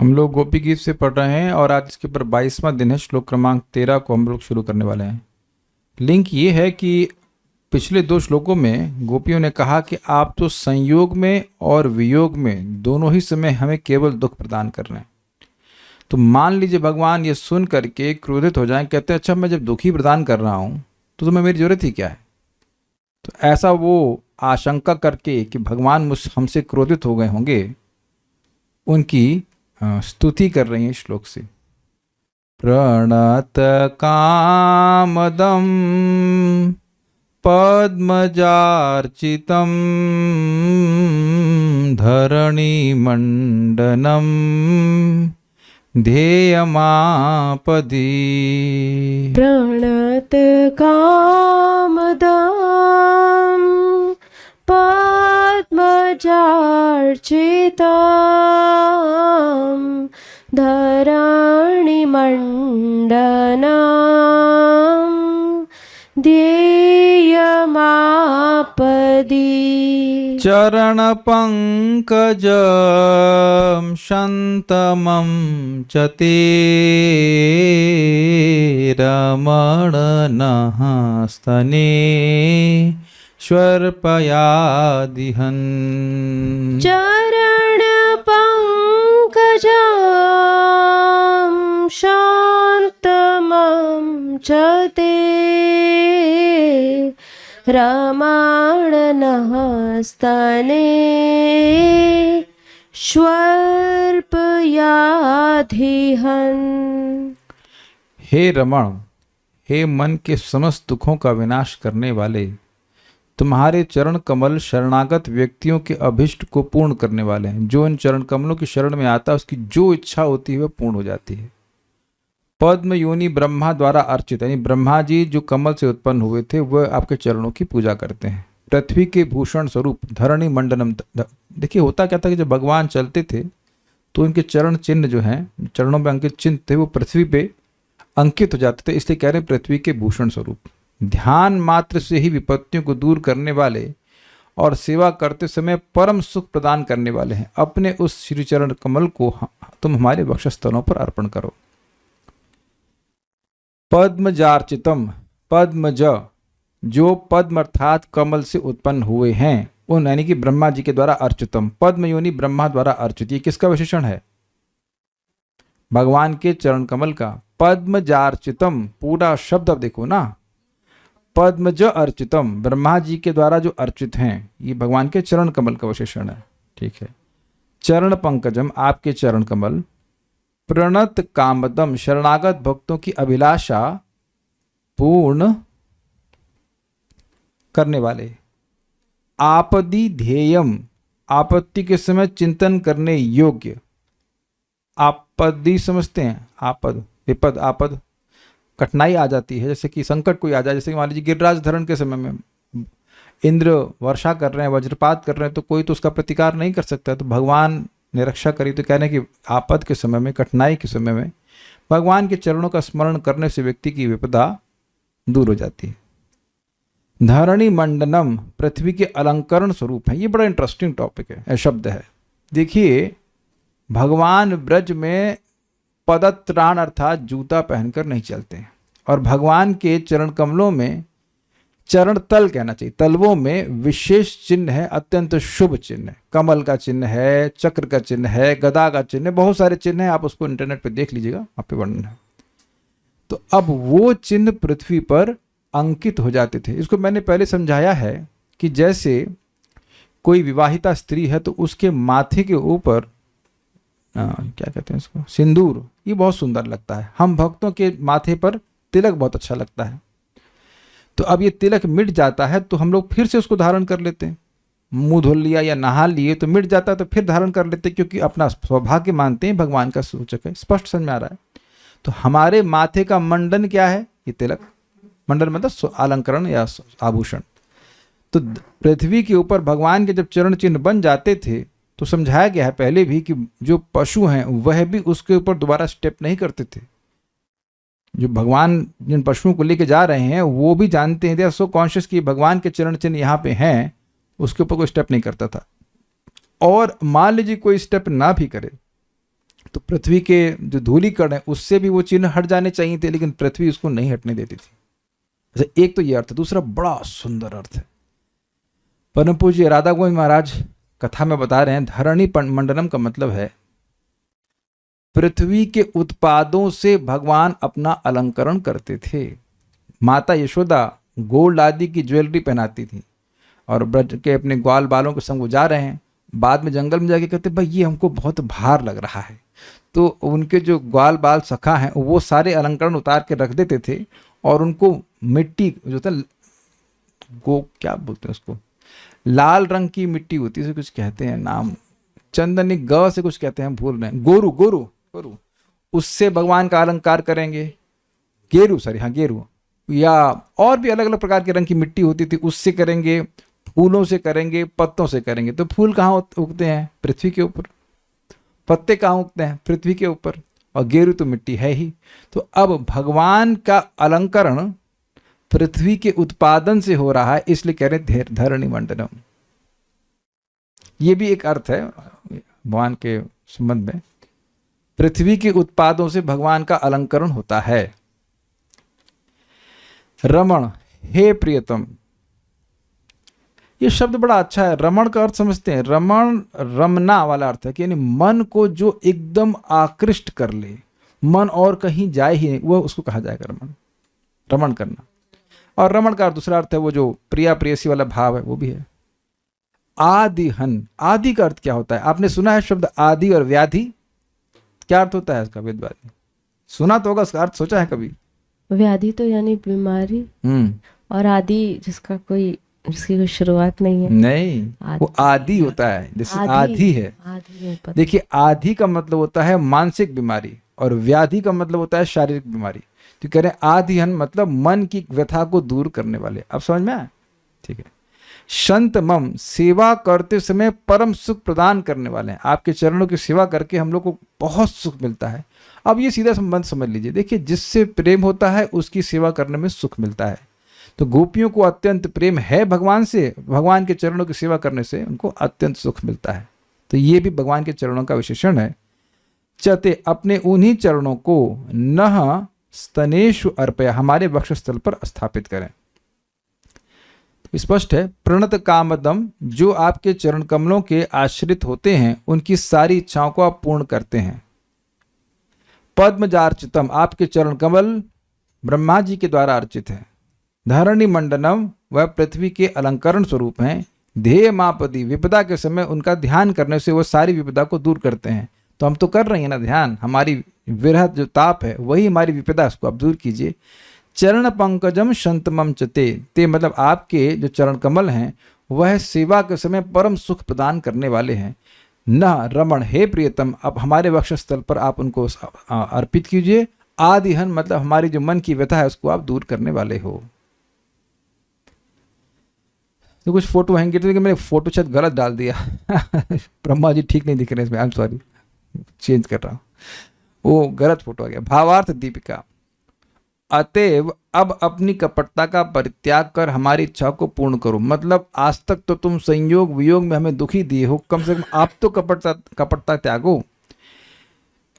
हम लोग गोपी गीत से पढ़ रहे हैं और आज इसके ऊपर 22वां दिन है। श्लोक क्रमांक 13 को हम लोग शुरू करने वाले हैं। लिंक ये है कि पिछले 2 श्लोकों में गोपियों ने कहा कि आप तो संयोग में और वियोग में दोनों ही समय हमें केवल दुख प्रदान कर रहे हैं। तो मान लीजिए भगवान ये सुन करके क्रोधित हो जाएं, कहते हैं अच्छा मैं जब दुख ही प्रदान कर रहा हूँ तो तुम्हें मेरी जरूरत ही क्या है। तो ऐसा वो आशंका करके कि भगवान मुझ हमसे क्रोधित हो गए होंगे, उनकी स्तुति कर रही है श्लोक से। प्रणत कामदम पद्मजार्चितम धरणि मंडनम ध्येयमापदी। प्रणत कामदं पद्मजार्चितं धरणिमण्डनं ध्येयमापदी। चरण पंकजं शन्तमं च ते रमणनः स्तने श्वर्पयादिहन्। चरण पंकजं शान्तमं च ते रमणनः स्तने श्वर्पयाधिहन्। हे रमण, हे मन के समस्त दुखों का विनाश करने वाले, तुम्हारे चरण कमल शरणागत व्यक्तियों के अभिष्ट को पूर्ण करने वाले हैं। जो इन चरण कमलों की शरण में आता है उसकी जो इच्छा होती है वह पूर्ण हो जाती है। पद्म योनि ब्रह्मा द्वारा अर्चित, यानी ब्रह्मा जी जो कमल से उत्पन्न हुए थे वह आपके चरणों की पूजा करते हैं। पृथ्वी के भूषण स्वरूप धरणि मंडनम। देखिए होता क्या था कि जब भगवान चलते थे तो इनके चरण चिन्ह जो हैं, चरणों में अंकित चिन्ह थे, वो पृथ्वी पे अंकित हो जाते थे, इसलिए कह रहे हैं पृथ्वी के भूषण स्वरूप। ध्यान मात्र से ही विपत्तियों को दूर करने वाले और सेवा करते समय परम सुख प्रदान करने वाले हैं। अपने उस श्री चरण कमल को तुम हमारे वक्षस्थलों पर अर्पण करो। पद्मजार्चितम, पद्मज जो पद्म अर्थात कमल से उत्पन्न हुए हैं, उन यानी कि ब्रह्मा जी के द्वारा अर्चितम। पद्म योनि ब्रह्मा द्वारा अर्चित, ये किसका विशेषण है? भगवान के चरण कमल का। पद्मजार्चितम पूरा शब्द अब देखो ना, पद्मज अर्चितम, ब्रह्मा जी के द्वारा जो अर्चित हैं, ये भगवान के चरण कमल का विशेषण है। ठीक है। चरण पंकजम, आपके चरण कमल। प्रणत कामदम, शरणागत भक्तों की अभिलाषा पूर्ण करने वाले। आपदी ध्येयम, आपत्ति के समय चिंतन करने योग्य। आपदी समझते हैं? आपद, विपद, आपद, कठिनाई आ जाती है, जैसे कि संकट कोई आ जाए, जैसे कि मान लीजिए गिरिराज धरण के समय में इंद्र वर्षा कर रहे हैं, वज्रपात कर रहे हैं, तो कोई तो उसका प्रतिकार नहीं कर सकता, तो भगवान ने रक्षा करी। तो कहने कि आपद के समय में, कठिनाई के समय में भगवान के चरणों का स्मरण करने से व्यक्ति की विपदा दूर हो जाती है। धरणी मंडनम, पृथ्वी के अलंकरण स्वरूप है। ये बड़ा इंटरेस्टिंग टॉपिक है, शब्द है। देखिए भगवान ब्रज में पदत्राण अर्थात जूता पहनकर नहीं चलते हैं, और भगवान के चरण कमलों में, चरण तल कहना चाहिए, तलवों में विशेष चिन्ह है, अत्यंत शुभ चिन्ह है। कमल का चिन्ह है, चक्र का चिन्ह है, गदा का चिन्ह है, बहुत सारे चिन्ह हैं, आप उसको इंटरनेट पे देख लीजिएगा, आप पे वर्णन है। तो अब वो चिन्ह पृथ्वी पर अंकित हो जाते थे। इसको मैंने पहले समझाया है कि जैसे कोई विवाहिता स्त्री है तो उसके माथे के ऊपर क्या कहते हैं इसको, सिंदूर, ये बहुत सुंदर लगता है। हम भक्तों के माथे पर तिलक बहुत अच्छा लगता है। तो अब ये तिलक मिट जाता है तो हम लोग फिर से उसको धारण कर लेते हैं। मुंह धो लिया या नहा लिए तो मिट जाता है तो फिर धारण कर लेते हैं, क्योंकि अपना सौभाग्य मानते हैं, भगवान का सूचक है। स्पष्ट समझ में आ रहा है? तो हमारे माथे का मंडन क्या है? ये तिलक। मंडन मतलब अलंकरण या आभूषण। तो पृथ्वी के ऊपर भगवान के जब चरण चिन्ह बन जाते थे तो समझाया गया है पहले भी कि जो पशु हैं वह भी उसके ऊपर दोबारा स्टेप नहीं करते थे। जो भगवान जिन पशुओं को लेके जा रहे हैं वो भी जानते हैं, दे आर सो कॉन्शियस कि भगवान के चरण चिन्ह यहाँ पे हैं, उसके ऊपर कोई स्टेप नहीं करता था। और मान लीजिए कोई स्टेप ना भी करे तो पृथ्वी के जो धूलीकण है उससे भी वो चिन्ह हट जाने चाहिए थे, लेकिन पृथ्वी उसको नहीं हटने देती थी। अच्छा, एक तो ये अर्थ है। दूसरा बड़ा सुंदर अर्थ है। परम पूज्य राधा गोविंद महाराज कथा में बता रहे हैं, धरणी मंडलम का मतलब है पृथ्वी के उत्पादों से भगवान अपना अलंकरण करते थे। माता यशोदा गोल्ड आदि की ज्वेलरी पहनाती थी और ब्रज के अपने ग्वाल बालों के संग वो जा रहे हैं। बाद में जंगल में जाके कहते भाई ये हमको बहुत भार लग रहा है, तो उनके जो ग्वाल बाल सखा हैं वो सारे अलंकरण उतार के रख देते थे और उनको मिट्टी जो था क्या बोलते हैं उसको, लाल रंग की मिट्टी होती है, कुछ कहते हैं नाम, चंदनी ग से कुछ कहते हैं, भूल रहे हैं, गोरू गोरू गोरू, उससे भगवान का अलंकार करेंगे। गेरू, सॉरी, हाँ गेरू, या और भी अलग अलग प्रकार के रंग की मिट्टी होती थी, उससे करेंगे, फूलों से करेंगे, पत्तों से करेंगे। तो फूल कहाँ उगते हैं? पृथ्वी के ऊपर। पत्ते कहाँ उगते हैं? पृथ्वी के ऊपर। और गेरू तो मिट्टी है ही। तो अब भगवान का अलंकरण पृथ्वी के उत्पादन से हो रहा है, इसलिए कह रहे हैं धरणी मंडलम। ये भी एक अर्थ है भगवान के संबंध में। पृथ्वी के उत्पादों से भगवान का अलंकरण होता है। रमण, हे प्रियतम, ये शब्द बड़ा अच्छा है। रमण का अर्थ समझते हैं, रमण रमना वाला अर्थ है कि यानी मन को जो एकदम आकृष्ट कर ले, मन और कहीं जाए ही नहीं, वह उसको कहा जाएगा रमण, रमण करना। और रमण का दूसरा अर्थ है वो जो प्रिया प्रेयसी वाला भाव है, वो भी है। आदिहन, आदि का अर्थ क्या होता है? आपने सुना है शब्द आदि और व्याधि? क्या अर्थ होता है इसका? वेदवादी सुना तो होगा, उसका अर्थ सोचा है कभी? व्याधि तो यानी बीमारी, और आदि जिसकी कोई शुरुआत नहीं है। नहीं, आदि, वो आदि होता है, जैसे आदि है। देखिए, आदि का मतलब होता है मानसिक बीमारी और व्याधि का मतलब होता है शारीरिक बीमारी। तो कह रहे हैं आदिहन मतलब मन की व्यथा को दूर करने वाले। अब समझ में आया? ठीक है। संत मम, सेवा करते समय परम सुख प्रदान करने वाले हैं। आपके चरणों की सेवा करके हम लोग को बहुत सुख मिलता है। अब ये सीधा संबंध समझ लीजिए। देखिए, जिससे प्रेम होता है उसकी सेवा करने में सुख मिलता है। तो गोपियों को अत्यंत प्रेम है भगवान से, भगवान के चरणों की सेवा करने से उनको अत्यंत सुख मिलता है। तो ये भी भगवान के चरणों का विशेषण है। चते, अपने उन्हीं चरणों को नह स्तनेषु अर्पया, हमारे वक्षस्थल पर स्थापित करें। स्पष्ट है। प्रणत कामदम, जो आपके चरण कमलों के आश्रित होते हैं उनकी सारी इच्छाओं को आप पूर्ण करते हैं। पद्मजार्चितम, आपके चरण कमल ब्रह्मा जी के द्वारा अर्चित है। धरणी मंडनम, वह पृथ्वी के अलंकरण स्वरूप हैं। ध्येय मापदी, विपदा के समय उनका ध्यान करने से वो सारी विपदा को दूर करते हैं। तो हम तो कर रहे हैं ना ध्यान, हमारी विरह जो ताप है वही हमारी विपदा, उसको आप दूर कीजिए। चरण पंकजम शंतमम चते, ते मतलब आपके जो चरण कमल हैं वह सेवा के समय परम सुख प्रदान करने वाले हैं। न रमण, हे प्रियतम, अब हमारे वक्षस्थल पर आप उनको अर्पित कीजिए। आदिहन मतलब हमारी जो मन की व्यथा है उसको आप दूर करने वाले हो। तो कुछ फोटो हैंगे तो मैंने फोटो शायद गलत डाल दिया ब्रह्मा जी ठीक नहीं दिख रहे इसमें, आई एम सॉरी, चेंज कर रहा हूँ, वो गलत फोटो आ गया। भावार्थ दीपिका, अतएव अब अपनी कपटता का परित्याग कर हमारी इच्छा को पूर्ण करो। मतलब आज तक तो तुम संयोग वियोग में हमें दुखी दिए हो, कम से कम आप तो कपटता त्यागो।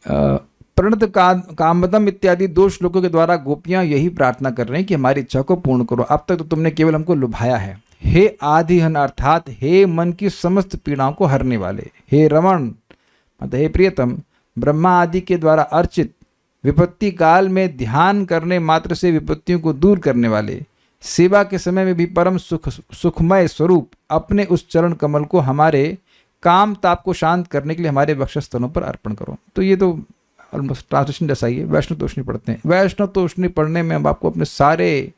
प्रणत कामदम इत्यादि 2 श्लोकों के द्वारा गोपियां यही प्रार्थना कर रहे हैं कि हमारी इच्छा को पूर्ण करो। अब तक तो तुमने केवल हमको लुभाया है। हे आदिहन अर्थात हे मन की समस्त पीड़ाओं को हरने वाले, हे रमण मतलब हे प्रियतम, ब्रह्मा आदि के द्वारा अर्चित, विपत्ति काल में ध्यान करने मात्र से विपत्तियों को दूर करने वाले, सेवा के समय में भी परम सुखमय स्वरूप, अपने उस चरण कमल को हमारे काम ताप को शांत करने के लिए हमारे वक्षस्थलों पर अर्पण करो। तो ये तो ऑलमोस्ट ट्रांसलेशन जैसा ही है। वैष्णव तोषणी पढ़ते हैं। वैष्णव तोषणी पढ़ने में अब आपको अपने सारे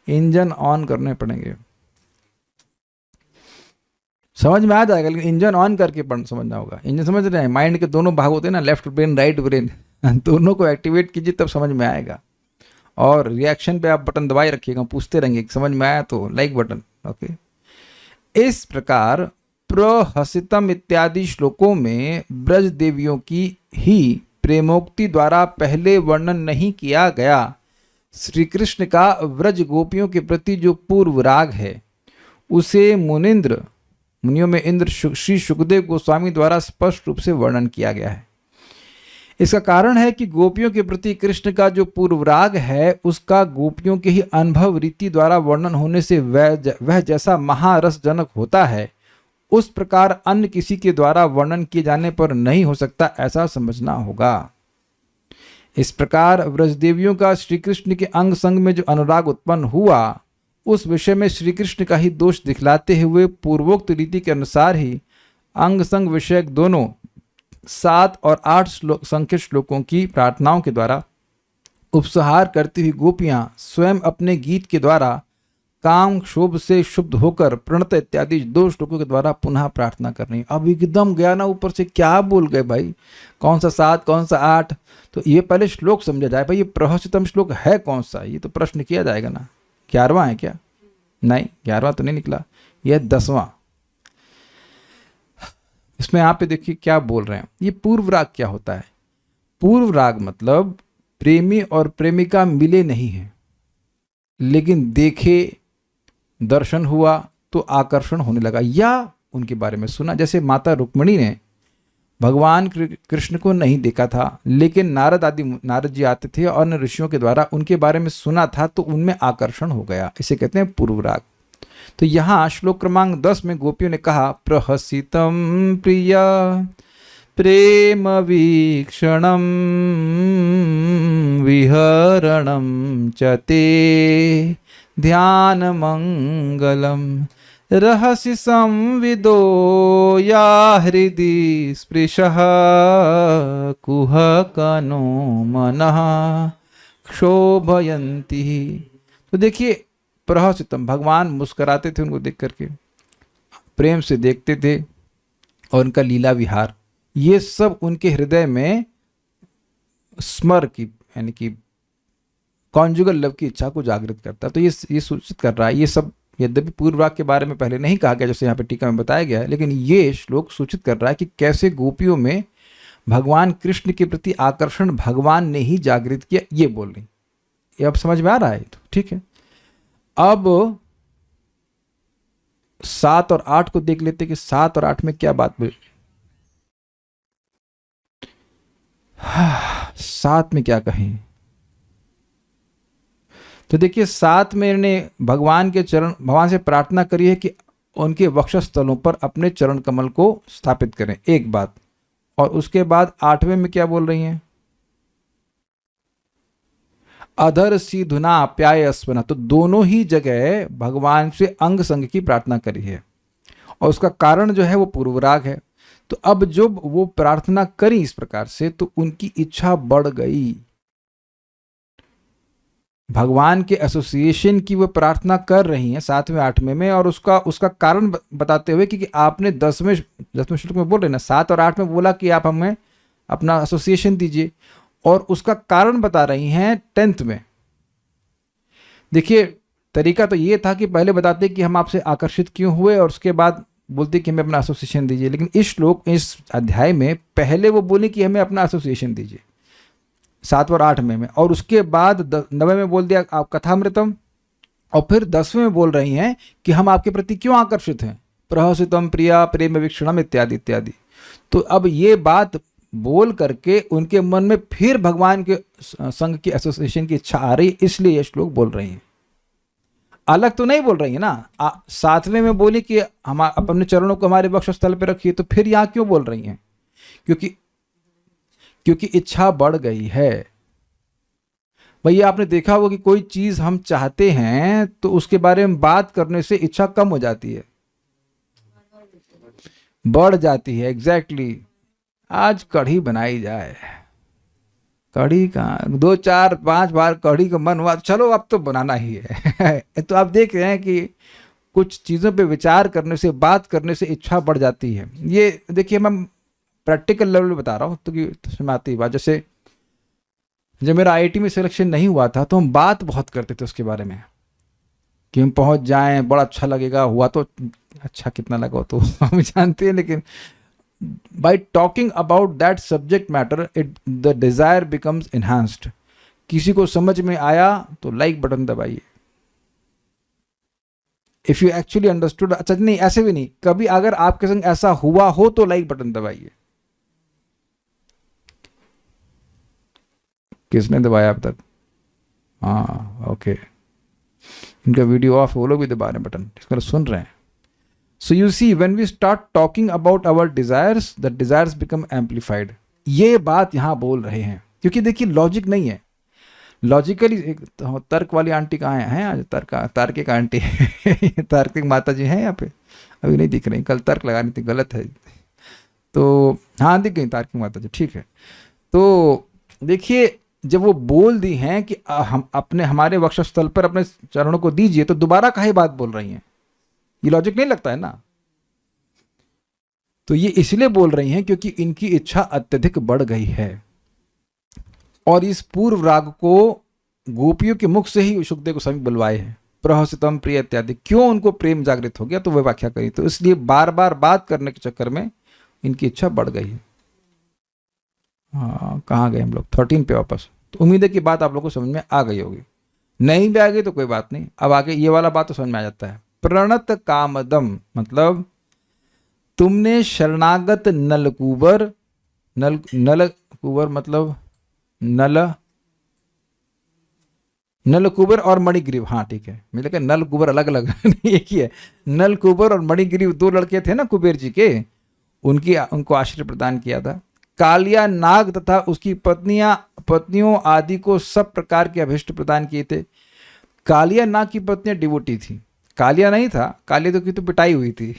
इंजन ऑन करने पड़ेंगे, समझ में आ जाएगा, लेकिन इंजन ऑन करके समझना होगा। इंजन समझ रहे हैं, माइंड के दोनों भाग होते हैं ना, लेफ्ट ब्रेन राइट ब्रेन, दोनों को एक्टिवेट कीजिए तब समझ में आएगा। और रिएक्शन पे आप बटन दबाए रखिएगा, पूछते रहेंगे समझ में आया तो लाइक बटन। ओके, इस प्रकार प्रहसितम इत्यादि श्लोकों में ब्रज देवियों की ही प्रेमोक्ति द्वारा पहले वर्णन नहीं किया गया श्री कृष्ण का व्रज गोपियों के प्रति जो पूर्व राग है उसे मुनियों में इंद्र श्री सुखदेव गोस्वामी द्वारा स्पष्ट रूप से वर्णन किया गया है। इसका कारण है कि गोपियों के प्रति कृष्ण का जो पूर्व राग है उसका गोपियों के ही अनुभव रीति द्वारा वर्णन होने से वह जैसा महारसजनक होता है उस प्रकार अन्य किसी के द्वारा वर्णन किए जाने पर नहीं हो सकता, ऐसा समझना होगा। इस प्रकार व्रजदेवियों का श्री कृष्ण के अंग संग में जो अनुराग उत्पन्न हुआ उस विषय में श्री कृष्ण का ही दोष दिखलाते हुए पूर्वोक्त रीति के अनुसार ही अंग संग विषयक दोनों 7 और 8 संख्यक श्लोकों की प्रार्थनाओं के द्वारा उपसंहार करती हुई गोपियां स्वयं अपने गीत के द्वारा काम क्षोभ से शुद्ध होकर प्रणत इत्यादि 2 श्लोकों के द्वारा पुनः प्रार्थना कर रही। अब एकदम गया ना ऊपर से, क्या बोल गए भाई, कौन सा 7 कौन सा 8, तो ये पहले श्लोक समझा जाए भाई, ये प्रहसितम श्लोक है कौन सा, ये तो प्रश्न किया जाएगा ना। 11वां है क्या? नहीं, 11वां तो नहीं निकला, यह 10वां। इसमें यहाँ पे देखिए क्या बोल रहे हैं, ये पूर्व राग क्या होता है? पूर्व राग मतलब प्रेमी और प्रेमिका मिले नहीं हैं लेकिन देखे, दर्शन हुआ तो आकर्षण होने लगा, या उनके बारे में सुना। जैसे माता रुक्मिणी ने भगवान कृष्ण को नहीं देखा था लेकिन नारद जी आते थे और अन्य ऋषियों के द्वारा उनके बारे में सुना था तो उनमें आकर्षण हो गया, इसे कहते हैं पूर्व राग। तो यहाँ श्लोक क्रमांक 10 में गोपियों ने कहा प्रहसितम प्रिया प्रेम वीक्षणम विहरणम चते ध्यान मंगलम रहसि संविदो या हृदि स्पृशः कुहकनो मनः क्षोभयन्ति। तो देखिए प्रहसितम, भगवान मुस्कुराते थे उनको देख करके, प्रेम से देखते थे और उनका लीला विहार, ये सब उनके हृदय में स्मर की यानी कि कॉन्जुगल लव की इच्छा को जागृत करता है। तो ये सूचित कर रहा है, ये सब यद्यपि पूर्व राग के बारे में पहले नहीं कहा गया जैसे यहाँ पे टीका में बताया गया है, लेकिन ये श्लोक सूचित कर रहा है कि कैसे गोपियों में भगवान कृष्ण के प्रति आकर्षण भगवान ने ही जागृत किया, ये बोल रही। ये अब समझ में आ रहा है? तो ठीक है, अब 7 और 8 को देख लेते कि 7 और 8 में क्या बात बोली। 7 में क्या कहें, तो देखिए 7 में ने भगवान से प्रार्थना करी है कि उनके वक्षस्थलों पर अपने चरण कमल को स्थापित करें, एक बात। और उसके बाद 8वें में क्या बोल रही हैं, अधर सी धुना प्याय स्मना। तो दोनों ही जगह भगवान से अंग संग की प्रार्थना करी है और उसका कारण जो है वो पूर्व राग है। तो अब जब वो प्रार्थना करी इस प्रकार से तो उनकी इच्छा बढ़ गई, भगवान के एसोसिएशन की वो प्रार्थना कर रही हैं 7वें 8वें में, और उसका कारण बताते हुए कि आपने 10वें श्लोक में बोल रहे ना, 7 और 8 में बोला कि आप हमें अपना एसोसिएशन दीजिए, और उसका कारण बता रही हैं 10th में। देखिए तरीका तो ये था कि पहले बताते कि हम आपसे आकर्षित क्यों हुए और उसके बाद बोलते कि हमें अपना एसोसिएशन दीजिए, लेकिन इस अध्याय में पहले वो बोले कि हमें अपना एसोसिएशन दीजिए 7 और 8 में, और उसके बाद 9वें में बोल दिया आप कथामृतम, और फिर 10वें में बोल रही हैं कि हम आपके प्रति क्यों आकर्षित हैं, प्रहसितम प्रिया प्रेम वीक्षणम इत्यादि इत्यादि। तो अब ये बात बोल करके उनके मन में फिर भगवान के संग की एसोसिएशन की इच्छा आ रही, इसलिए ये श्लोक बोल रही हैं, अलग तो नहीं बोल रही है ना। 7वें में बोली कि हम अपने चरणों को हमारे वक्षस्थल पर रखिए, तो फिर यहाँ क्यों बोल रही हैं, क्योंकि इच्छा बढ़ गई है। भैया आपने देखा होगा कि कोई चीज हम चाहते हैं तो उसके बारे में बात करने से इच्छा कम हो जाती है, बढ़ जाती है। एग्जैक्टली आज कढ़ी बनाई जाए, कढ़ी कहाँ 2 4 5 बार कढ़ी का मन हुआ, चलो अब तो बनाना ही है तो आप देख रहे हैं कि कुछ चीज़ों पे विचार करने से, बात करने से इच्छा बढ़ जाती है। ये देखिए मैं प्रैक्टिकल लेवल पे बता रहा हूँ तो कि समझ आती बात। जैसे जब मेरा आईआईटी में सिलेक्शन नहीं हुआ था तो हम बात बहुत करते थे उसके बारे में कि हम पहुँच जाएं, बड़ा अच्छा लगेगा, हुआ तो अच्छा कितना लगा तो हम जानते हैं, लेकिन by talking about that subject matter the desire becomes enhanced। किसी को समझ में आया तो लाइक बटन दबाइए, if you actually understood। अच्छा नहीं, ऐसे भी नहीं, कभी अगर आपके संग ऐसा हुआ हो तो लाइक बटन दबाइए। किसने दबाया अब तक? हाँ ओके, इनका वीडियो ऑफ, वो लोग भी दबा रहे हैं बटन, इसको सुन रहे हैं. So you see when we start talking about our desires, the desires become amplified. ये बात यहाँ बोल रहे हैं, क्योंकि देखिए लॉजिक नहीं है. लॉजिकली तर्क वाली आंटी कहाँ हैं आज? तार्किक आंटी तार्किक माता जी हैं यहाँ पे? अभी नहीं दिख रही, कल तर्क लगानी थी, गलत है. तो हाँ दिख गई तार्किक माता जी, ठीक है. तो देखिए जब वो बोल दी हैं कि हम अपने हमारे वक्षस्थल पर अपने चरणों को दीजिए, तो दोबारा काहे बात बोल रही हैं? ये लॉजिक नहीं लगता है ना. तो ये इसलिए बोल रही हैं क्योंकि इनकी इच्छा अत्यधिक बढ़ गई है. और इस पूर्व राग को गोपियों के मुख से ही सुखदेव गोस्वामी बुलवाए हैं, प्रहसितम प्रिय इत्यादि. क्यों उनको प्रेम जागृत हो गया, तो वह व्याख्या करी. तो इसलिए बार बार बात करने के चक्कर में इनकी इच्छा बढ़ गई है. हाँ कहाँ गए हम लोग? 13 पे वापस. तो उम्मीद है कि बात आप लोगों को समझ में आ गई होगी. नहीं भी आ गई तो कोई बात नहीं, अब आगे ये वाला बात तो समझ में आ जाता है. प्रणत कामदम मतलब तुमने शरणागत नलकूबर, नलकूबर मतलब नलकुबर और मणिग्रीव. हाँ ठीक है, मुझे लगा नलकुबर अलग अलग एक ही है. नलकुबर और मणिग्रीव 2 लड़के थे ना कुबेर जी के, उनको आश्रय प्रदान किया था. कालिया नाग तथा उसकी पत्नियों आदि को सब प्रकार के अभिष्ट प्रदान किए थे. कालिया नाग की पत्नियां डिवोटी थी, कालिया नहीं था. कालिया तो की तो पिटाई हुई थी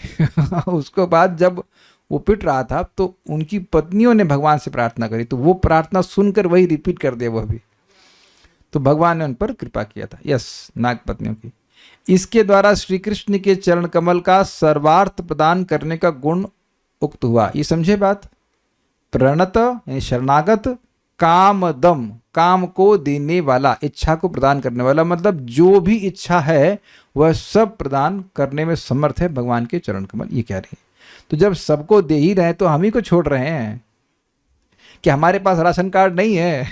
उसके बाद जब वो पिट रहा था तो उनकी पत्नियों ने भगवान से प्रार्थना करी, तो वो प्रार्थना सुनकर वही रिपीट कर दिया वह भी. तो भगवान ने उन पर कृपा किया था. यस, नाग पत्नियों की. इसके द्वारा श्री कृष्ण के चरण कमल का सर्वार्थ प्रदान करने का गुण उक्त हुआ. ये समझे बात? प्रणत यानी शरणागत, कामदम काम को देने वाला, इच्छा को प्रदान करने वाला, मतलब जो भी इच्छा है वह सब प्रदान करने में समर्थ है भगवान के चरण कमल. ये कह रही है. तो जब सबको दे ही रहे तो हम ही को छोड़ रहे हैं कि हमारे पास राशन कार्ड नहीं है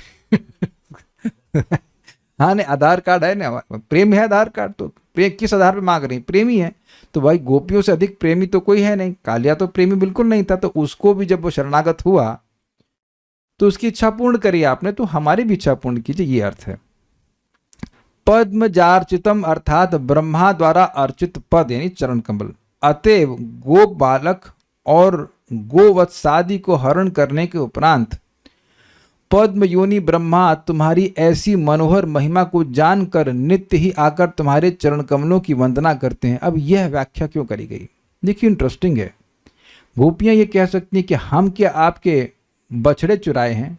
हाँ नहीं, आधार कार्ड है ना, प्रेम है आधार कार्ड. तो प्रेम किस आधार पे मांग रही? प्रेमी है. तो भाई गोपियों से अधिक प्रेमी तो कोई है नहीं. कालिया तो प्रेमी बिल्कुल नहीं था, तो उसको भी जब वो शरणागत हुआ तो उसकी इच्छा पूर्ण करी आपने, तो हमारी भी इच्छा पूर्ण कीजिए, ये अर्थ है. पद्मजार्चितम अर्थात ब्रह्मा द्वारा अर्चित पद यानी चरण कमल. अतएव गो बालक और गोवत्सादि को हरण करने के उपरांत पद्म योनि ब्रह्मा तुम्हारी ऐसी मनोहर महिमा को जानकर नित्य ही आकर तुम्हारे चरण कमलों की वंदना करते हैं. अब यह व्याख्या क्यों करी गई? देखिए इंटरेस्टिंग है. गोपियां ये कह सकती हैं कि हम क्या आपके बछड़े चुराए हैं,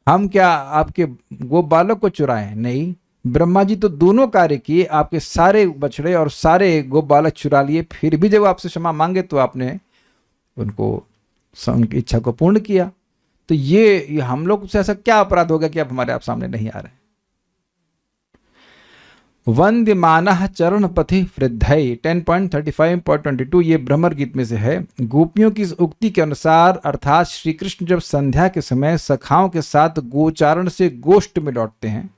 हम क्या आपके गो बालक को चुराए हैं? नहीं, ब्रह्मा जी तो दोनों कार्य किए, आपके सारे बछड़े और सारे गो बालक चुरा लिए, फिर भी जब आपसे क्षमा मांगे तो आपने उनको उनकी इच्छा को पूर्ण किया. तो ये हम लोग से ऐसा क्या अपराध हो गया कि आप हमारे आप सामने नहीं आ रहे? वंद्यमानः चरण पथि वृद्धय 10.35.22 ये भ्रमर गीत में से है. गोपियों की इस उक्ति के अनुसार अर्थात श्री कृष्ण जब संध्या के समय सखाओं के साथ गोचारण से गोष्ठ में लौटते हैं,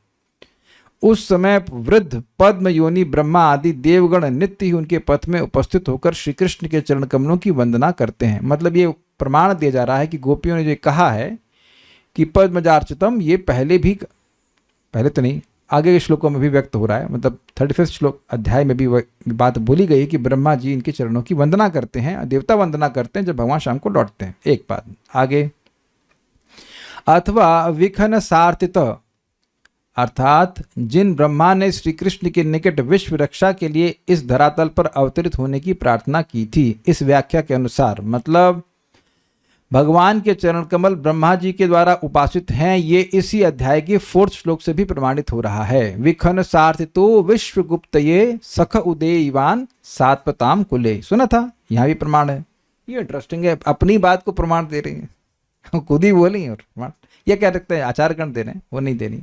उस समय वृद्ध पद्म योनि ब्रह्मा आदि देवगण नित्य ही उनके पथ में उपस्थित होकर श्री कृष्ण के चरण कमलों की वंदना करते हैं. मतलब ये प्रमाण दिया जा रहा है कि गोपियों ने जो कहा है कि पद्मजार्चितम, ये पहले तो नहीं, आगे के श्लोकों में भी व्यक्त हो रहा है. मतलब 35 श्लोक अध्याय में भी बात बोली गई है कि ब्रह्मा जी इनके चरणों की वंदना करते हैं, देवता वंदना करते हैं जब भगवान शाम को लौटते हैं. एक बात. आगे अथवा विखन सार्थित अर्थात जिन ब्रह्मा ने श्री कृष्ण के निकट विश्व रक्षा के लिए इस धरातल पर अवतरित होने की प्रार्थना की थी. इस व्याख्या के अनुसार मतलब भगवान के चरण कमल ब्रह्मा जी के द्वारा उपासित हैं, ये इसी अध्याय के 4th श्लोक से भी प्रमाणित हो रहा है. विखन सार्थितो विश्व गुप्तये सख उदयवान सात्पताम कुले. सुना था, यहाँ भी प्रमाण है. ये इंटरेस्टिंग है, अपनी बात को प्रमाण दे रही है, खुद ही बोली और प्रमाण. यह क्या रखते हैं आचार्यगण दे रहे हैं, वो नहीं दे रही.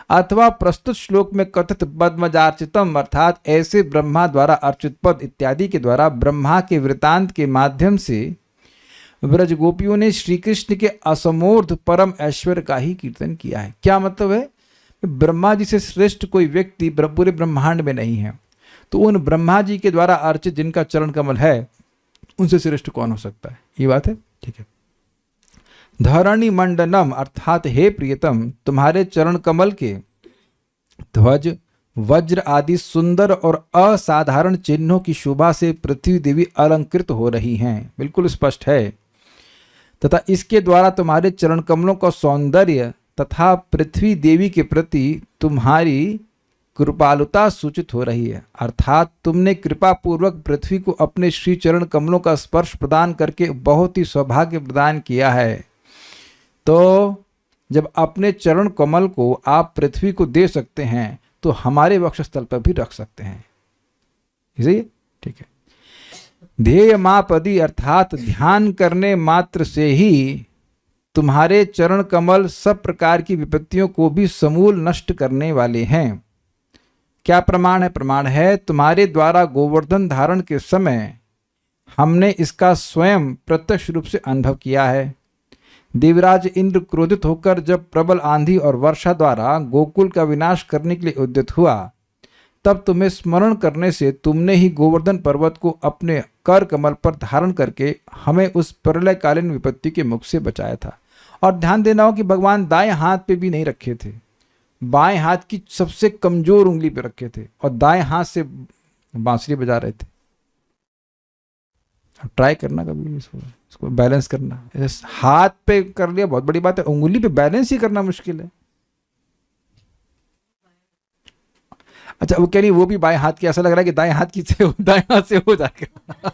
अथवा प्रस्तुत श्लोक में कथित पद्मजार्चितम अर्थात ऐसे ब्रह्मा द्वारा अर्चित पद इत्यादि के द्वारा ब्रह्मा के वृतांत के माध्यम से ब्रज गोपियों ने श्री कृष्ण के असमोर्ध परम ऐश्वर्य का ही कीर्तन किया है. क्या मतलब है? ब्रह्मा जी से श्रेष्ठ कोई व्यक्ति पूरे ब्रह्मांड में नहीं है, तो उन ब्रह्मा जी के द्वारा अर्चित जिनका चरण कमल है उनसे श्रेष्ठ कौन हो सकता है? ये बात है. ठीक है. धरणी मंडनम अर्थात हे प्रियतम, तुम्हारे चरण कमल के ध्वज, वज्र आदि सुंदर और असाधारण चिन्हों की शोभा से पृथ्वी देवी अलंकृत हो रही हैं। बिल्कुल स्पष्ट है। तथा इसके द्वारा तुम्हारे चरण कमलों का सौंदर्य तथा पृथ्वी देवी के प्रति तुम्हारी कृपालुता सूचित हो रही है। अर्थात तुमने कृपा पूर्वक पृथ्वी को अपने श्री चरण कमलों का स्पर्श प्रदान करके बहुत ही सौभाग्य प्रदान किया है। तो जब अपने चरण कमल को आप पृथ्वी को दे सकते हैं तो हमारे वक्षस्थल पर भी रख सकते हैं। इसे ठीक है। ध्येय मापदी अर्थात ध्यान करने मात्र से ही तुम्हारे चरण कमल सब प्रकार की विपत्तियों को भी समूल नष्ट करने वाले हैं। क्या प्रमाण है? प्रमाण है तुम्हारे द्वारा गोवर्धन धारण के समय हमने इसका स्वयं प्रत्यक्ष रूप से अनुभव किया है। देवराज इंद्र क्रोधित होकर जब प्रबल आंधी और वर्षा द्वारा गोकुल का विनाश करने के लिए उद्यत हुआ, तब तुम्हें स्मरण करने से तुमने ही गोवर्धन पर्वत को अपने कर कमल पर धारण करके हमें उस प्रलयकालीन विपत्ति के मुख से बचाया था। और ध्यान देना हो कि भगवान दाएं हाथ पे भी नहीं रखे थे, बाएं हाथ की सबसे कमजोर उंगली पे रखे थे और दाएं हाथ से बांसुरी बजा रहे थे। ट्राई करना कभी इसको बैलेंस करना। हाथ पे कर लिया बहुत बड़ी बात है, उंगली पे बैलेंस ही करना मुश्किल है। अच्छा वो कह रही वो भी बाएं हाथ की, ऐसा लग रहा है कि दाएं हाथ की से दाएं हाथ से हो जाएगा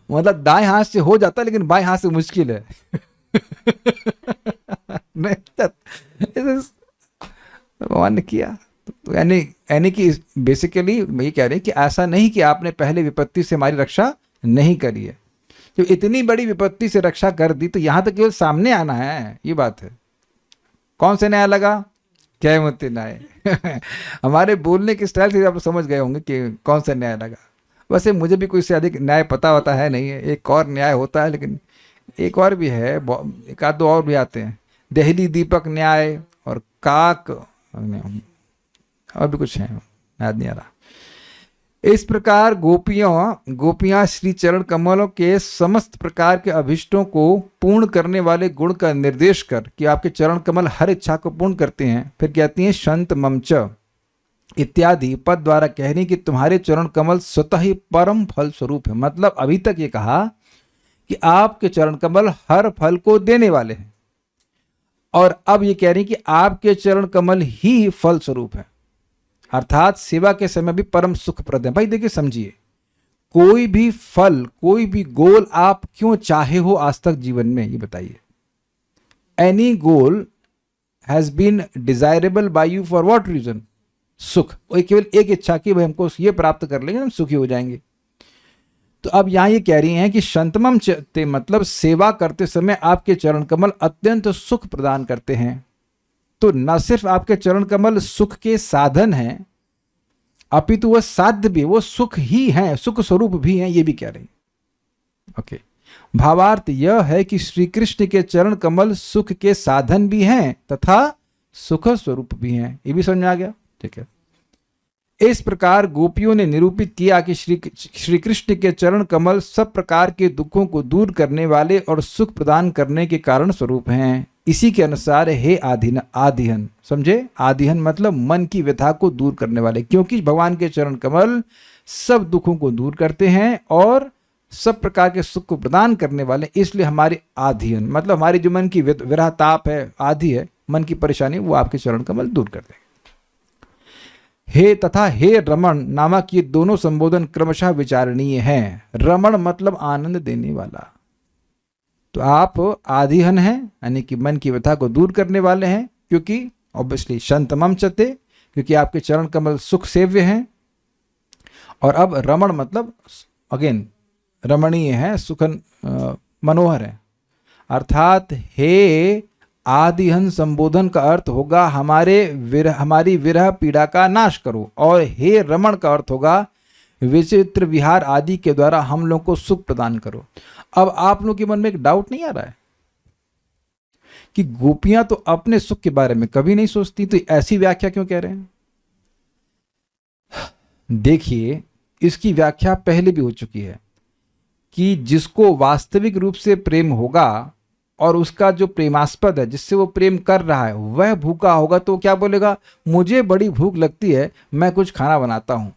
मतलब दाएं हाथ से हो जाता है लेकिन बाएं हाथ से मुश्किल है नहीं भगवान ने किया तो यानी कि बेसिकली ये कह रहे हैं कि ऐसा नहीं कि आपने पहले विपत्ति से हमारी रक्षा नहीं करी है, जो इतनी बड़ी विपत्ति से रक्षा कर दी तो यहां तो केवल सामने आना है। ये बात है। कौन से न्याय लगा? क्या मत न्याय हमारे बोलने के स्टाइल से आप समझ गए होंगे कि कौन सा न्याय लगा। वैसे मुझे भी कोई से अधिक न्याय पता होता है नहीं है, एक और न्याय होता है लेकिन एक और भी है, एक आध दो और भी आते हैं, दहली दीपक न्याय और काक और भी कुछ है, याद नहीं आ रहा। इस प्रकार गोपियां श्री चरण कमलों के समस्त प्रकार के अभिष्टों को पूर्ण करने वाले गुण का निर्देश कर कि आपके चरण कमल हर इच्छा को पूर्ण करते हैं, फिर कहती हैं शंत ममच इत्यादि पद द्वारा कह रही कि तुम्हारे चरण कमल स्वतः ही परम फल स्वरूप है। मतलब अभी तक ये कहा कि आपके चरण कमल हर फल को देने वाले हैं और अब ये कह रही कि आपके चरण कमल ही फल स्वरूप है, अर्थात सेवा के समय भी परम सुखप्रद है। भाई देखिए समझिए, कोई भी फल कोई भी गोल आप क्यों चाहे हो आज तक जीवन में, ये बताइए। Any goal has been desirable by you for what reason? सुख। और केवल एक इच्छा की भाई हमको ये प्राप्त कर लेंगे हम सुखी हो जाएंगे। तो अब यहां ये कह रही हैं कि शंतमम चते मतलब सेवा करते समय आपके चरण कमल अत्यंत सुख प्रदान करते हैं। तो न सिर्फ आपके चरण कमल सुख के साधन हैं अपितु वह साध्य भी, वो सुख ही हैं, सुख स्वरूप भी हैं, ये भी कह रही। ओके, भावार्थ यह है कि श्री कृष्ण के चरण कमल सुख के साधन भी हैं तथा सुख स्वरूप भी हैं। ये भी समझ में आ गया? ठीक है। इस प्रकार गोपियों ने निरूपित किया कि श्री कृष्ण के चरण कमल सब प्रकार के दुखों को दूर करने वाले और सुख प्रदान करने के कारण स्वरूप हैं। इसी के अनुसार हे आदिहन, समझे? आदिहन मतलब मन की व्यथा को दूर करने वाले, क्योंकि भगवान के चरण कमल सब दुखों को दूर करते हैं और सब प्रकार के सुख को प्रदान करने वाले, इसलिए हमारे आदिहन मतलब हमारी जो मन की विरह ताप है, आदि है, मन की परेशानी, वो आपके चरण कमल दूर कर देंगे। हे तथा हे रमण नामक ये दोनों संबोधन क्रमशः विचारणीय हैं। रमण मतलब आनंद देने वाला। तो आप आदिहन हैं यानी कि मन की व्यथा को दूर करने वाले हैं, क्योंकि ऑब्वियसली शंतमम चते, क्योंकि आपके चरण कमल सुख सेव्य हैं। और अब रमण मतलब अगेन रमणीय है, सुखन मनोहर है, अर्थात हे आदिहन संबोधन का अर्थ होगा हमारी विरह पीड़ा का नाश करो, और हे रमण का अर्थ होगा विचित्र विहार आदि के द्वारा हम लोग को सुख प्रदान करो। अब आप लोग के मन में एक डाउट नहीं आ रहा है कि गोपियां तो अपने सुख के बारे में कभी नहीं सोचती, तो ऐसी व्याख्या क्यों कह रहे हैं? देखिए, इसकी व्याख्या पहले भी हो चुकी है कि जिसको वास्तविक रूप से प्रेम होगा और उसका जो प्रेमास्पद है, जिससे वो प्रेम कर रहा है, वह भूखा होगा तो क्या बोलेगा? मुझे बड़ी भूख लगती है, मैं कुछ खाना बनाता हूं।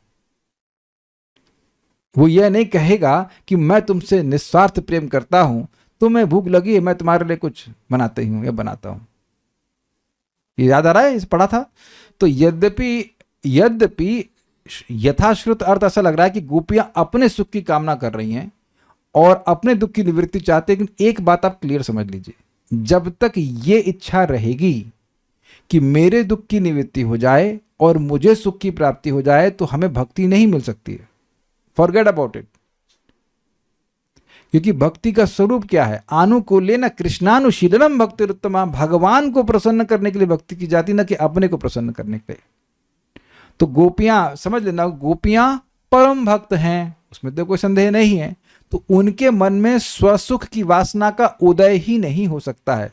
वो यह नहीं कहेगा कि मैं तुमसे निस्वार्थ प्रेम करता हूं, तुम्हें भूख लगी है, मैं तुम्हारे लिए कुछ बनाती हूं या बनाता हूं। ये याद आ रहा है, इस पढ़ा था। तो यद्यपि यथाश्रुत अर्थ ऐसा लग रहा है कि गोपियां अपने सुख की कामना कर रही हैं और अपने दुख की निवृत्ति चाहते हैं, लेकिन एक बात आप क्लियर समझ लीजिए, जब तक ये इच्छा रहेगी कि मेरे दुख की निवृत्ति हो जाए और मुझे सुख की प्राप्ति हो जाए, तो हमें भक्ति नहीं मिल सकती है। Forget about it. क्योंकि भक्ति का स्वरूप क्या है? आनुकूल्येन कृष्णानुशीलनम भक्तिरुत्तमा, भगवान को प्रसन्न करने के लिए भक्ति की जाती, न कि अपने को प्रसन्न करने के लिए। तो गोपियां, समझ लेना, गोपियां परम भक्त हैं, उसमें तो कोई संदेह नहीं है। तो उनके मन में स्वसुख की वासना का उदय ही नहीं हो सकता है।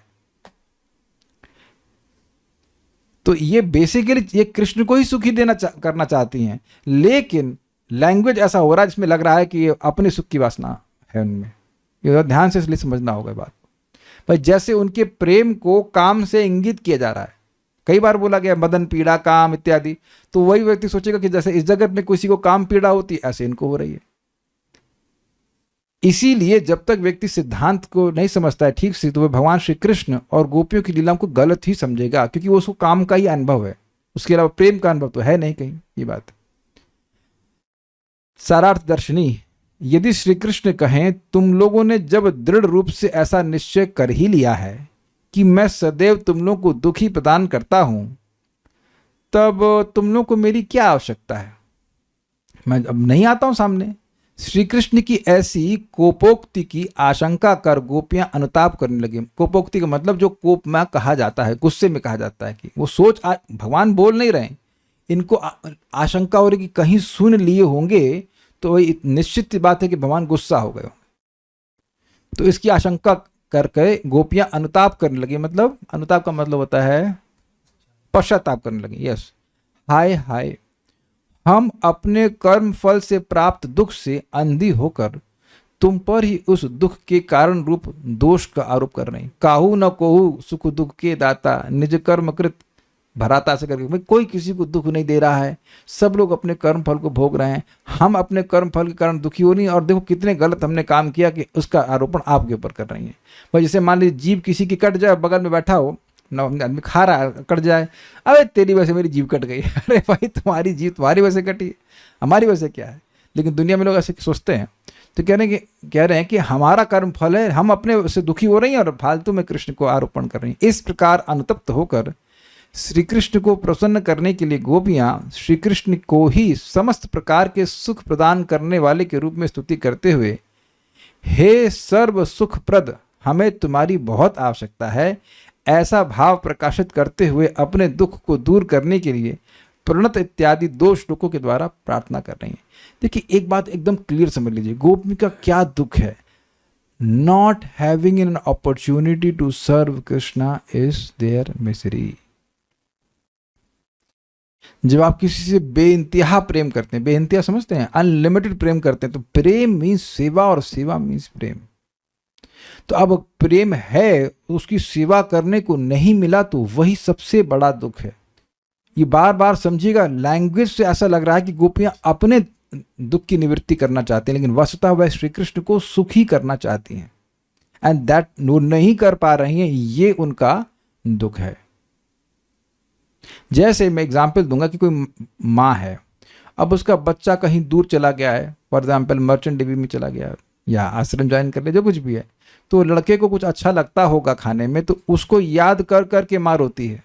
तो ये बेसिकली ये कृष्ण को ही सुखी करना चाहती हैं, लेकिन लैंग्वेज ऐसा हो रहा है जिसमें लग रहा है कि ये अपने सुख की वासना है उनमें। ये ध्यान से इसलिए समझना होगा बात। भाई जैसे उनके प्रेम को काम से इंगित किया जा रहा है, कई बार बोला गया मदन पीड़ा काम इत्यादि, तो वही व्यक्ति सोचेगा कि जैसे इस जगत में किसी को काम पीड़ा होती है, ऐसे इनको हो रही है। इसीलिए जब तक व्यक्ति सिद्धांत को नहीं समझता है ठीक से, तो वह भगवान श्री कृष्ण और गोपियों की लीलाओं को गलत ही समझेगा, क्योंकि वो उसको काम का ही अनुभव है, उसके अलावा प्रेम का अनुभव तो है नहीं कहीं। ये बात सारार्थ दर्शनी। यदि श्री कृष्ण कहें, तुम लोगों ने जब दृढ़ रूप से ऐसा निश्चय कर ही लिया है कि मैं सदैव तुम लोगों को दुखी प्रदान करता हूं, तब तुम लोगों को मेरी क्या आवश्यकता है? मैं अब नहीं आता हूं सामने। श्री कृष्ण की ऐसी कोपोक्ति की आशंका कर गोपियां अनुताप करने लगी। कोपोक्ति का मतलब जो कोप में कहा जाता है, गुस्से में कहा जाता है, कि वो सोच भगवान बोल नहीं रहे, इनको आशंका हो रही कि कहीं सुन लिए होंगे तो वही निश्चित बात है कि भगवान गुस्सा हो गए। तो इसकी आशंका करके गोपियां अनुताप करने लगी। मतलब अनुताप का मतलब होता है पश्चाताप करने लगी। यस, हाय हाय, हम अपने कर्म फल से प्राप्त दुख से अंधी होकर तुम पर ही उस दुख के कारण रूप दोष का आरोप कर रहे हैं। काहू न कोहू सुख दुख के दाता, निज कर्म कृत भराता से करके। भाई कोई किसी को दुख नहीं दे रहा है, सब लोग अपने कर्म फल को भोग रहे हैं, हम अपने कर्म फल के कारण दुखी हो नहीं। और देखो कितने गलत हमने काम किया कि उसका आरोपण आपके ऊपर कर रही है। भाई जैसे मान लीजिए जीभ किसी की कट जाए, बगल में बैठा हो ना, आदमी खा रहा है, कट जाए, अरे तेरी वजह से मेरी जीभ कट गई। अरे भाई तुम्हारी जीभ तुम्हारी वजह से कटी, हमारी वजह से क्या है? लेकिन दुनिया में लोग ऐसे सोचते हैं। तो कह रहे हैं कि हमारा कर्म फल है, हम अपने से दुखी हो रही हैं और फालतू में कृष्ण को आरोपण कर रही हैं। इस प्रकार अनुतप्त होकर श्री कृष्ण को प्रसन्न करने के लिए गोपियां श्री कृष्ण को ही समस्त प्रकार के सुख प्रदान करने वाले के रूप में स्तुति करते हुए, हे सर्व सुखप्रद, हमें तुम्हारी बहुत आवश्यकता है, ऐसा भाव प्रकाशित करते हुए अपने दुख को दूर करने के लिए प्रणत इत्यादि दो श्लोकों के द्वारा प्रार्थना कर रही हैं। देखिए एक बात एकदम क्लियर समझ लीजिए, गोपी का क्या दुख है। Not having an opportunity to serve Krishna is there misery. जब आप किसी से बेइंतहा प्रेम करते हैं, बेइंतहा समझते हैं, अनलिमिटेड प्रेम करते हैं, तो प्रेम मीन्स सेवा और सेवा मीन्स प्रेम। तो अब प्रेम है, उसकी सेवा करने को नहीं मिला, तो वही सबसे बड़ा दुख है। ये बार बार समझिएगा, लैंग्वेज से ऐसा लग रहा है कि गोपियां अपने दुख की निवृत्ति करना चाहती हैं, लेकिन वस्तुतः वह श्री कृष्ण को सुखी करना चाहती हैं, एंड दैट नहीं कर पा रही हैं, ये उनका दुख है। जैसे मैं एग्जाम्पल दूंगा कि कोई माँ है, अब उसका बच्चा कहीं दूर चला गया है, फॉर एग्जाम्पल मर्चेंट नेवी में चला गया या आश्रम ज्वाइन कर ले, जो कुछ भी है, तो लड़के को कुछ अच्छा लगता होगा खाने में, तो उसको याद कर करके माँ रोती है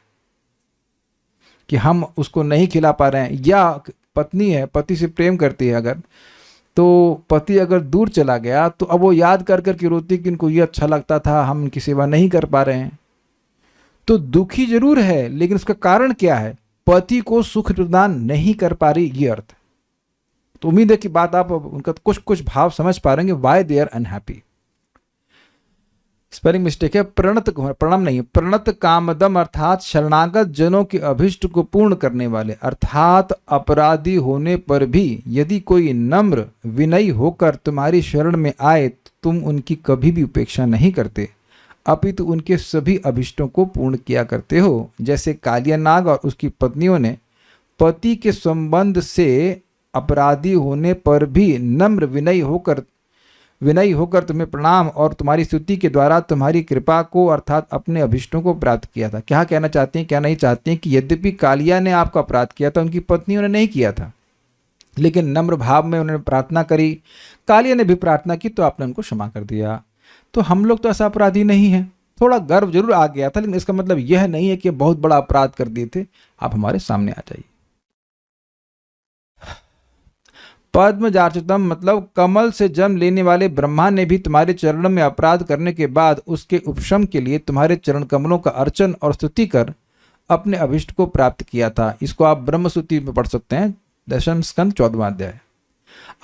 कि हम उसको नहीं खिला पा रहे हैं। या पत्नी है, पति से प्रेम करती है अगर, तो पति अगर दूर चला गया तो अब वो याद कर करके रोती है कि इनको ये अच्छा लगता था, हम इनकी सेवा नहीं कर पा रहे हैं। तो दुखी जरूर है, लेकिन उसका कारण क्या है? पति को सुख प्रदान नहीं कर पा रही, ये अर्थ। तो उम्मीद है कि बात आप उनका कुछ कुछ भाव समझ पा रहे हैं, why they are unhappy. Spelling mistake है, प्रणत प्रणम नहीं, प्रणत कामदम अर्थात शरणागत जनों के अभिष्ट को पूर्ण करने वाले, अर्थात अपराधी होने पर भी यदि कोई नम्र विनयी होकर तुम्हारी शरण में आए, तुम उनकी कभी भी उपेक्षा नहीं करते, अपितु उनके सभी अभिष्टों को पूर्ण किया करते हो। जैसे कालिया नाग और उसकी पत्नियों ने पति के संबंध से अपराधी होने पर भी नम्र विनयी होकर तुम्हें प्रणाम और तुम्हारी स्तुति के द्वारा तुम्हारी कृपा को अर्थात अपने अभिष्टों को प्राप्त किया था। क्या कहना चाहते हैं, क्या नहीं चाहते हैं कि यद्यपि कालिया ने आपका अपराध किया था, उनकी पत्नियों ने नहीं किया था, लेकिन नम्र भाव में उन्होंने प्रार्थना करी, कालिया ने भी प्रार्थना की तो आपने उनको क्षमा कर दिया। तो हम लोग तो ऐसा अपराधी नहीं हैं। थोड़ा गर्व जरूर आ गया था, लेकिन इसका मतलब यह नहीं है कि बहुत बड़ा अपराध कर दिए थे। आप हमारे सामने आ जाइए। पद्मजार्चितम मतलब कमल से जन्म लेने वाले ब्रह्मा ने भी तुम्हारे चरणों में अपराध करने के बाद उसके उपशम के लिए तुम्हारे चरण कमलों का अर्चन और स्तुति कर अपने अभिष्ट को प्राप्त किया था। इसको आप ब्रह्मस्तुति में पढ़ सकते हैं, दशम स्कंद 14वां अध्याय।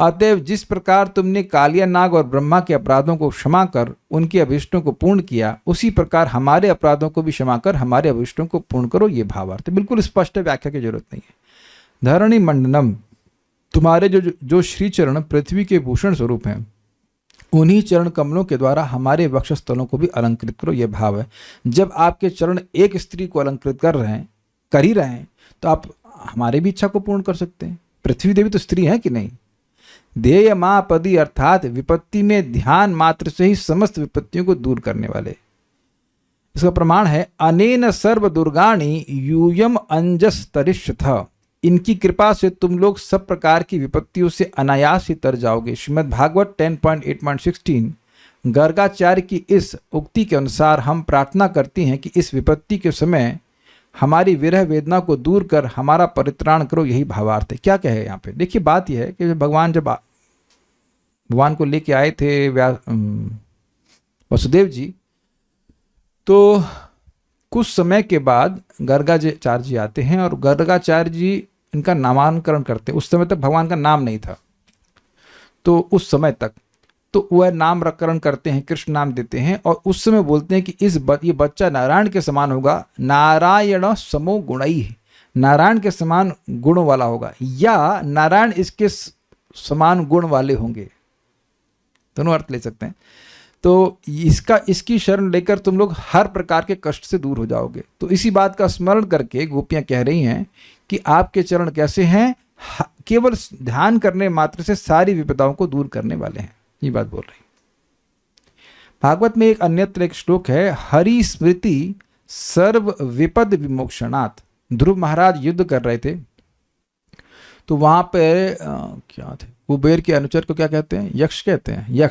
अतएव जिस प्रकार तुमने कालिया नाग और ब्रह्मा के अपराधों को क्षमा कर उनके अभिष्टों को पूर्ण किया, उसी प्रकार हमारे अपराधों को भी क्षमा कर हमारे अभिष्टों को पूर्ण करो। ये भावार्थ बिल्कुल स्पष्ट व्याख्या की जरूरत नहीं है। धरणी मंडनम तुम्हारे जो श्री चरण पृथ्वी के भूषण स्वरूप हैं, उन्हीं चरण कमलों के द्वारा हमारे वक्षस्थलों को भी अलंकृत करो। यह भाव है। जब आपके चरण एक स्त्री को अलंकृत कर ही रहे हैं तो आप हमारे भी इच्छा को पूर्ण कर सकते हैं। पृथ्वी देवी तो स्त्री है कि नहीं। ध्येय मां पदी अर्थात विपत्ति में ध्यान मात्र से ही समस्त विपत्तियों को दूर करने वाले। इसका प्रमाण है अनेन सर्व दुर्गाणी यूयम अंजस तरिष्यथ। इनकी कृपा से तुम लोग सब प्रकार की विपत्तियों से अनायास ही तर जाओगे। श्रीमद् भागवत 10.8.16 गर्गाचार्य की इस उक्ति के अनुसार हम प्रार्थना करती हैं कि इस विपत्ति के समय हमारी विरह वेदना को दूर कर हमारा परित्राण करो। यही भावार्थ है। क्या कहे यहाँ पे, देखिए बात यह है कि भगवान जब भगवान को लेके आए थे वसुदेव जी, तो कुछ समय के बाद गर्गाचार्य जी आते हैं और गर्गाचार्य जी इनका नामांकरण करते हैं। उस समय तक भगवान का नाम नहीं था, तो उस समय तक तो वह नामकरण करते हैं, कृष्ण नाम देते हैं और उस समय बोलते हैं कि ये बच्चा नारायण के समान होगा। नारायण समो गुणई, नारायण के समान गुण वाला होगा या नारायण इसके समान गुण वाले होंगे। दोनों अर्थ ले सकते हैं। तो इसकी शरण लेकर तुम लोग हर प्रकार के कष्ट से दूर हो जाओगे। तो इसी बात का स्मरण करके गोपियां कह रही हैं कि आपके चरण कैसे हैं, केवल ध्यान करने मात्र से सारी विपदाओं को दूर करने वाले हैं। ये बात बोल रही। भागवत में एक अन्यत्र एक श्लोक है, हरि स्मृति सर्व विपद विमोक्षणात्। ध्रुव महाराज युद्ध कर रहे थे, तो वहां पे क्या थे, कुबेर के अनुचर को क्या कहते हैं, यक्ष कहते हैं।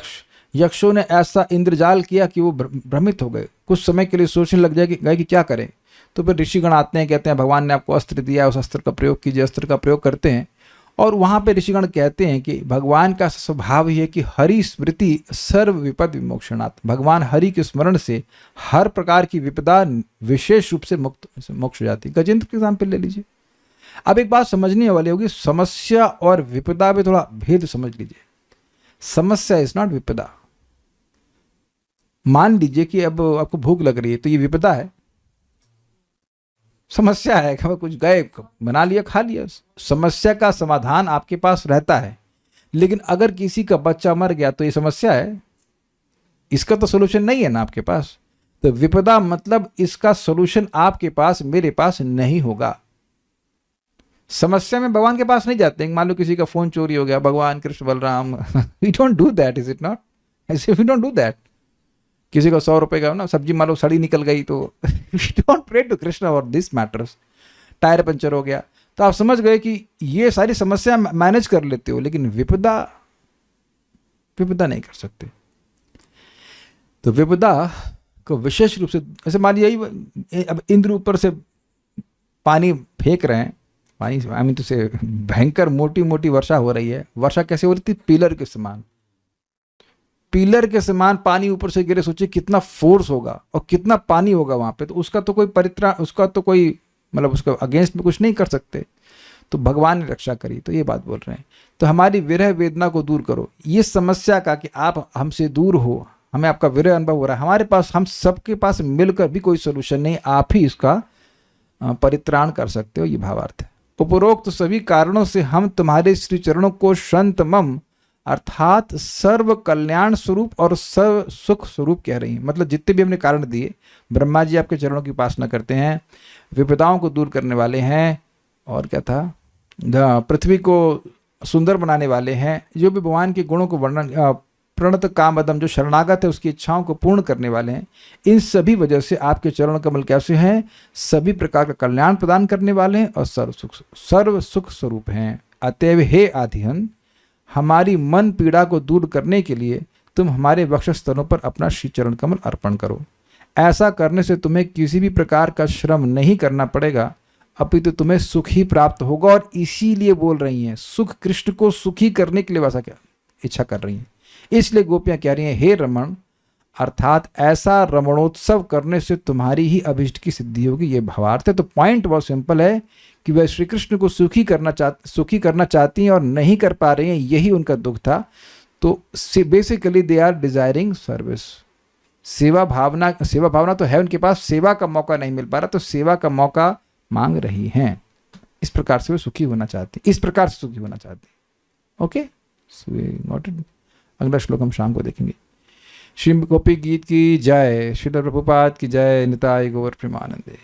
यक्षों ने ऐसा इंद्रजाल किया कि वो भ्रमित हो गए। कुछ समय के लिए सोचने लग गए कि क्या करें। तो फिर ऋषिगण आते हैं, कहते हैं भगवान ने आपको अस्त्र दिया, उस अस्त्र का प्रयोग कीजिए। अस्त्र का प्रयोग करते हैं और वहां पे ऋषिगण कहते हैं कि भगवान का स्वभाव ही है कि हरि स्मृति सर्व विपद विमोक्षणात्। भगवान हरि के स्मरण से हर प्रकार की विपदा विशेष रूप से मोक्ष हो जाती है। गजेंद्र के एग्जाम्पल ले लीजिए। अब एक बात समझने वाली होगी, समस्या और विपदा में थोड़ा भेद समझ लीजिए। समस्या इज नॉट विपदा। मान लीजिए कि अब आपको भूख लग रही है, तो ये विपदा है। समस्या है कि कुछ गए बना लिया खा लिया। समस्या का समाधान आपके पास रहता है, लेकिन अगर किसी का बच्चा मर गया तो ये समस्या है, इसका तो सोल्यूशन नहीं है ना आपके पास। तो विपदा मतलब इसका सोल्यूशन आपके पास मेरे पास नहीं होगा। समस्या में भगवान के पास नहीं जाते हैं। मान लो किसी का फोन चोरी हो गया, भगवान Krishna Balaram, we don't do that, is it not? ऐसे वी डोंट डू दैट। किसी को 100 रुपए का ना सब्जी मान लो सड़ी निकल गई, तो we don't pray to Krishna और दिस मैटर्स। टायर पंचर हो गया, तो आप समझ गए कि ये सारी समस्या मैनेज कर लेते हो, लेकिन विपदा नहीं कर सकते। तो विपदा को विशेष रूप से, ऐसे मान लीजिए अब इंद्र ऊपर से पानी फेंक रहे हैं, पानी तो से भयंकर मोटी मोटी वर्षा हो रही है। वर्षा कैसे हो रही थी? पिलर के समान। पिलर के समान पानी ऊपर से गिरे, सोचिए कितना फोर्स होगा और कितना पानी होगा वहां पे। तो उसका तो कोई परित्राण, उसका तो कोई मतलब उसका अगेंस्ट में कुछ नहीं कर सकते। तो भगवान ने रक्षा करी। तो ये बात बोल रहे हैं। तो हमारी विरह वेदना को दूर करो। ये समस्या का कि आप हमसे दूर हो, हमें आपका विरह अनुभव हो रहा है, हमारे पास, हम सबके पास मिलकर भी कोई सोल्यूशन नहीं, आप ही इसका परित्राण कर सकते हो। ये भावार्थ है। उपरोक्त सभी कारणों से हम तुम्हारे श्री चरणों को शंतमम अर्थात सर्व कल्याण स्वरूप और सर्व सुख स्वरूप कह रही हैं। मतलब जितने भी हमने कारण दिए, ब्रह्मा जी आपके चरणों की उपासना करते हैं, विपदाओं को दूर करने वाले हैं, और क्या था, पृथ्वी को सुंदर बनाने वाले हैं, जो भी भगवान के गुणों को वर्णन, प्रणत कामदम, जो शरणागत है उसकी इच्छाओं को पूर्ण करने वाले हैं, इन सभी वजह से आपके चरण कमल कैसे हैं, सभी प्रकार का कल्याण प्रदान करने वाले हैं और सर्व सुख स्वरूप हैं। अतएव हे आदिहन, हमारी मन पीड़ा को दूर करने के लिए तुम हमारे वक्षस्थलों पर अपना श्री चरण कमल अर्पण करो। ऐसा करने से तुम्हें किसी भी प्रकार का श्रम नहीं करना पड़ेगा, अपितु तुम्हें सुख ही प्राप्त होगा। और इसीलिए बोल रही हैं, सुख कृष्ण को सुखी करने के लिए वैसा क्या इच्छा कर रही हैं। इसलिए गोपियां कह रही हैं, हे रमण, अर्थात ऐसा रमणोत्सव करने से तुम्हारी ही अभिष्ट की सिद्धि होगी, ये भावार्थ है। तो पॉइंट बहुत सिंपल है कि वह श्री कृष्ण को सुखी करना चाहती हैं और नहीं कर पा रही हैं, यही उनका दुख था। तो basically they are desiring service. सेवा भावना तो है उनके पास, सेवा का मौका नहीं मिल पा रहा, तो सेवा का मौका मांग रही हैं। इस प्रकार से वो सुखी होना चाहती, इस प्रकार से सुखी होना चाहती। Okay, so we got it. अगला श्लोक हम शाम को देखेंगे। श्री गोपी गीत की जय, श्रील प्रभुपाद की जय, निताय गौर प्रेमानंदे।